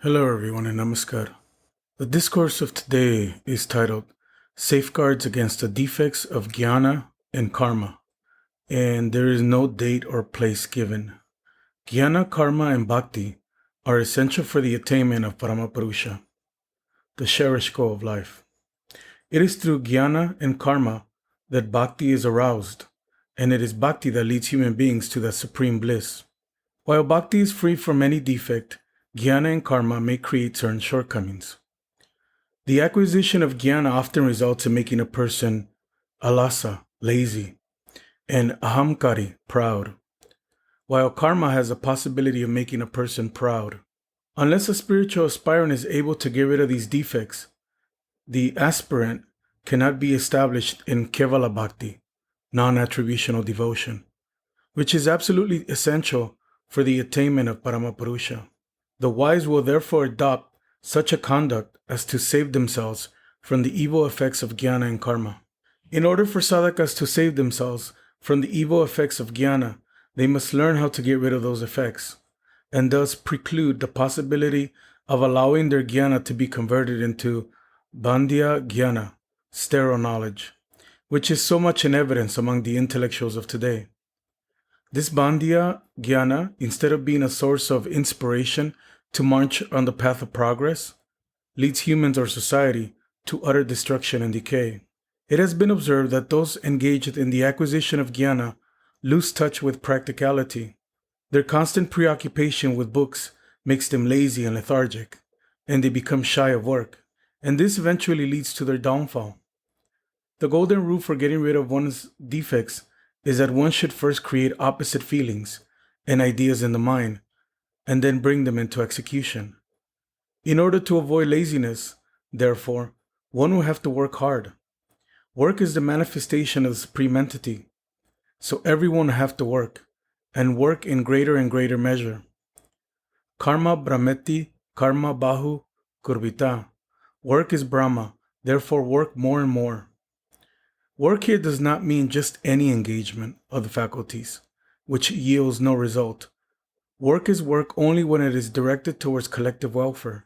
Hello, everyone, and namaskar. The discourse of today is titled Safeguards Against the Defects of Jnana and Karma, and there is no date or place given. Jnana, karma, and bhakti are essential for the attainment of Paramapurusha, the cherished goal of life. It is through jnana and karma that bhakti is aroused, and it is bhakti that leads human beings to that supreme bliss. While bhakti is free from any defect, jnana and karma may create certain shortcomings. The acquisition of jnana often results in making a person alasa, lazy, and ahamkari, proud, while karma has a possibility of making a person proud. Unless a spiritual aspirant is able to get rid of these defects, the aspirant cannot be established in kevala bhakti, non-attributional devotion, which is absolutely essential for the attainment of Paramapurusha. The wise will therefore adopt such a conduct as to save themselves from the evil effects of jnana and karma. In order for sadhakas to save themselves from the evil effects of jnana, they must learn how to get rid of those effects, and thus preclude the possibility of allowing their jnana to be converted into bandhya jnana, sterile knowledge, which is so much in evidence among the intellectuals of today. This bandhya jnana, instead of being a source of inspiration to march on the path of progress, leads humans or society to utter destruction and decay. It has been observed that those engaged in the acquisition of jnana lose touch with practicality. Their constant preoccupation with books makes them lazy and lethargic, and they become shy of work, and this eventually leads to their downfall. The golden rule for getting rid of one's defects is that one should first create opposite feelings and ideas in the mind, and then bring them into execution. In order to avoid laziness, therefore, one will have to work hard. Work is the manifestation of the Supreme Entity, so everyone will have to work, and work in greater and greater measure. Karma brahmeti, karma bahu kurvita. Work is Brahma, therefore work more and more. Work here does not mean just any engagement of the faculties, which yields no result. Work is work only when it is directed towards collective welfare.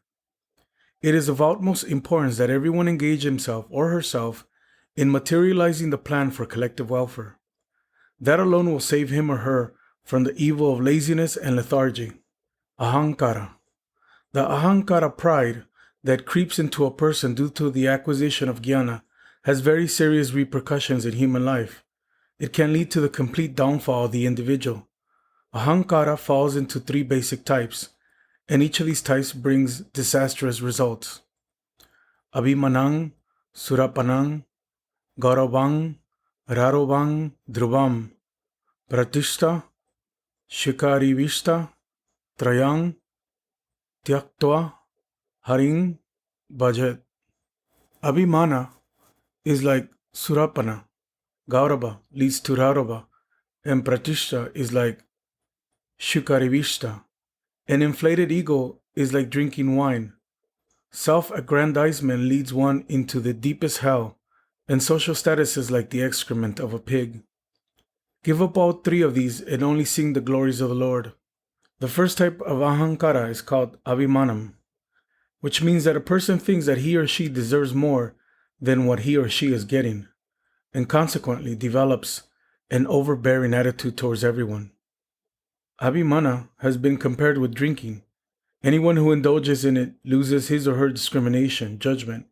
It is of utmost importance that everyone engage himself or herself in materializing the plan for collective welfare. That alone will save him or her from the evil of laziness and lethargy. Ahankara. The ahankara pride that creeps into a person due to the acquisition of jnana has very serious repercussions in human life. It can lead to the complete downfall of the individual. Ahankara falls into three basic types, and each of these types brings disastrous results. Abhimanang, Surapanang, Gauravang, Rarovang, Dhruvam, Pratishta, Shikarivishta, Trayang, Tyaktva, Haring, Bhajet. Abhimana is like Surapana, Gaurava leads to Rarava, and Pratishta is like Shikarivishta. An inflated ego is like drinking wine. Self-aggrandizement leads one into the deepest hell, and social status is like the excrement of a pig. Give up all three of these and only sing the glories of the Lord. The first type of ahankara is called abhimanam, which means that a person thinks that he or she deserves more than what he or she is getting, and consequently develops an overbearing attitude towards everyone. Abhimana has been compared with drinking. Anyone who indulges in it loses his or her discrimination, judgment,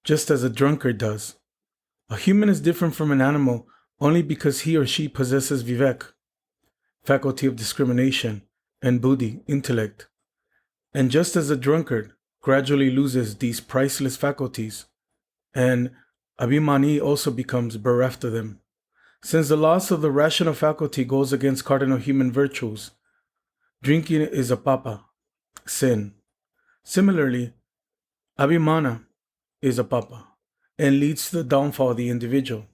just as a drunkard does. A human is different from an animal only because he or she possesses vivek, faculty of discrimination, and buddhi, intellect. And just as a drunkard gradually loses these priceless faculties, and abhimani also becomes bereft of them. Since the loss of the rational faculty goes against cardinal human virtues, drinking is a papa, sin. Similarly, abhimana is a papa and leads to the downfall of the individual.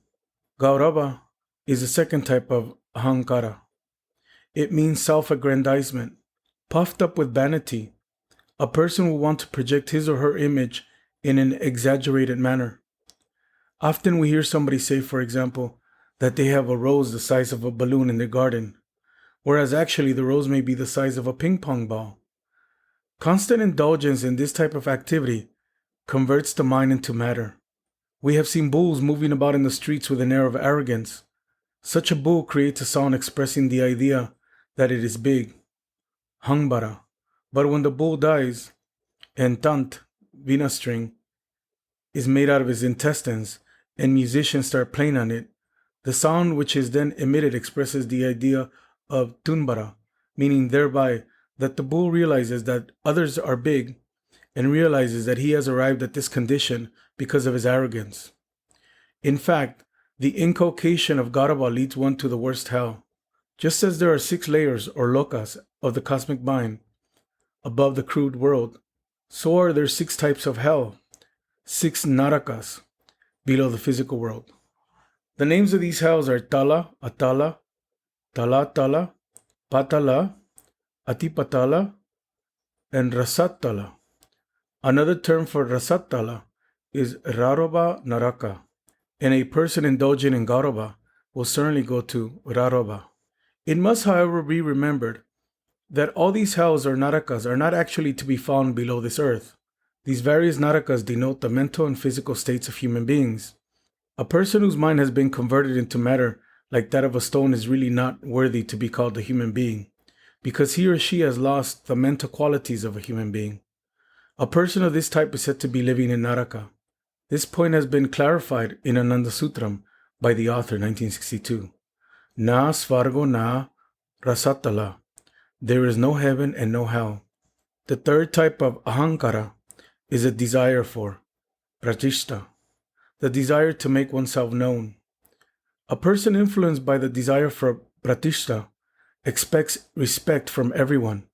Gaurava is the second type of ahankara. It means self-aggrandizement. Puffed up with vanity, a person will want to project his or her image in an exaggerated manner. Often we hear somebody say, for example, that they have a rose the size of a balloon in their garden, whereas actually the rose may be the size of a ping pong ball. Constant indulgence in this type of activity converts the mind into matter. We have seen bulls moving about in the streets with an air of arrogance. Such a bull creates a sound expressing the idea that it is big, hangbara. But when the bull dies, and tant, vina string, is made out of his intestines, and musicians start playing on it, the sound which is then emitted expresses the idea of tunbara, meaning thereby that the bull realizes that others are big and realizes that he has arrived at this condition because of his arrogance. In fact, the inculcation of Gaurava leads one to the worst hell. Just as there are 6 layers or lokas of the cosmic mind above the crude world, so are there 6 types of hell, 6 narakas below the physical world. The names of these hells are Tala, Atala, Tala, Patala, Atipatala, and Rasatala. Another term for Rasatala is Raroba Naraka, and a person indulging in Gaurava will certainly go to Raroba. It must, however, be remembered that all these hells or narakas are not actually to be found below this earth. These various narakas denote the mental and physical states of human beings. A person whose mind has been converted into matter like that of a stone is really not worthy to be called a human being, because he or she has lost the mental qualities of a human being. A person of this type is said to be living in Naraka. This point has been clarified in Ananda Sutram by the author, 1962. Na svargo na rasatala. There is no heaven and no hell. The third type of ahankara is a desire for pratishta, the desire to make oneself known. A person influenced by the desire for pratishta expects respect from everyone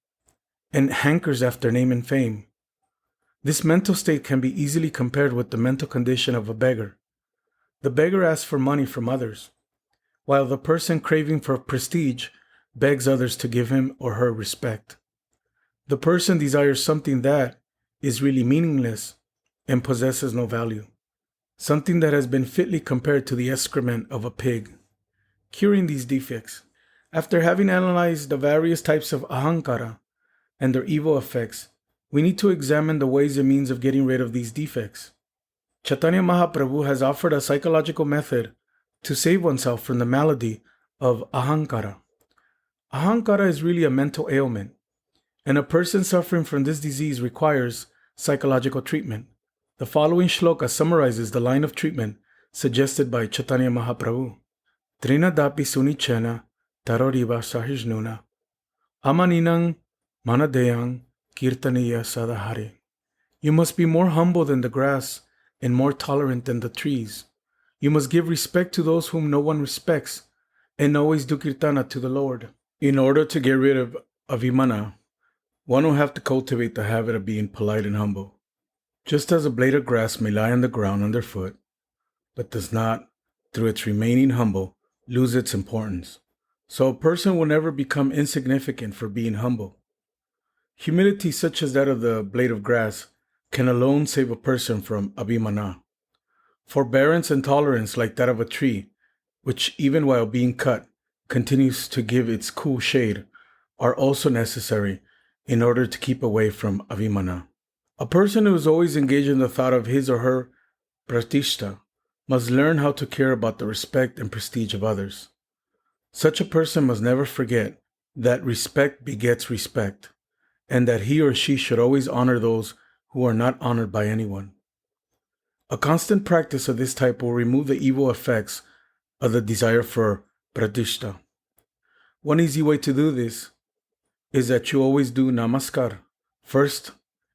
and hankers after name and fame. This mental state can be easily compared with the mental condition of a beggar. The beggar asks for money from others, while the person craving for prestige begs others to give him or her respect. The person desires something that is really meaningless and possesses no value, something that has been fitly compared to the excrement of a pig. Curing these defects. After having analyzed the various types of ahankara and their evil effects, we need to examine the ways and means of getting rid of these defects. Chaitanya Mahaprabhu has offered a psychological method to save oneself from the malady of ahankara. Ahankara is really a mental ailment, and a person suffering from this disease requires psychological treatment. The following shloka summarizes the line of treatment suggested by Chaitanya Mahaprabhu. Trinadapi sunichena taroriva sahijnuna amaninang manadeyang kirtaniya sadahare. You must be more humble than the grass and more tolerant than the trees. You must give respect to those whom no one respects and always do kirtana to the Lord. In order to get rid of avimana, one will have to cultivate the habit of being polite and humble. Just as a blade of grass may lie on the ground underfoot, but does not, through its remaining humble, lose its importance, so a person will never become insignificant for being humble. Humility such as that of the blade of grass can alone save a person from abhimana. Forbearance and tolerance like that of a tree, which even while being cut, continues to give its cool shade, are also necessary in order to keep away from avimana. A person who is always engaged in the thought of his or her pratishta must learn how to care about the respect and prestige of others. Such a person must never forget that respect begets respect, and that he or she should always honor those who are not honored by anyone. A constant practice of this type will remove the evil effects of the desire for pratishta. One easy way to do this is that you always do namaskar first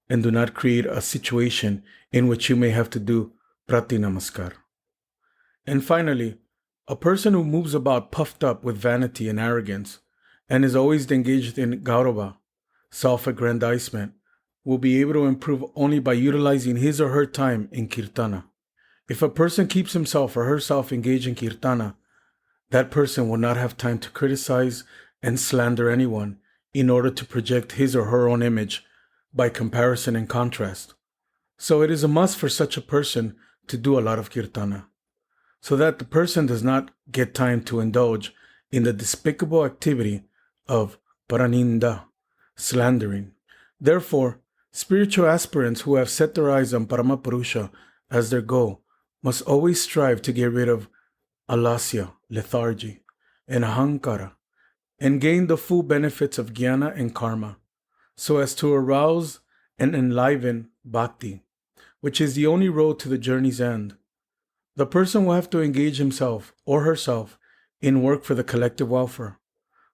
and do not create a situation in which you may have to do prati namaskar. And finally, a person who moves about puffed up with vanity and arrogance and is always engaged in gaurava, self-aggrandizement, will be able to improve only by utilizing his or her time in kirtana. If a person keeps himself or herself engaged in kirtana, that person will not have time to criticize and slander anyone in order to project his or her own image by comparison and contrast. So it is a must for such a person to do a lot of kirtana, so that the person does not get time to indulge in the despicable activity of paraninda, slandering. Therefore, spiritual aspirants who have set their eyes on Paramapurusha as their goal must always strive to get rid of alasya, lethargy, and ahankara, and gain the full benefits of jnana and karma, so as to arouse and enliven bhakti, which is the only road to the journey's end. The person will have to engage himself or herself in work for the collective welfare,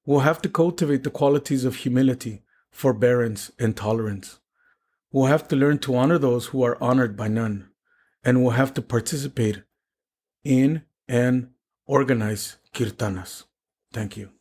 will have to cultivate the qualities of humility, forbearance, and tolerance, will have to learn to honor those who are honored by none, and will have to participate in and organize kirtanas. Thank you.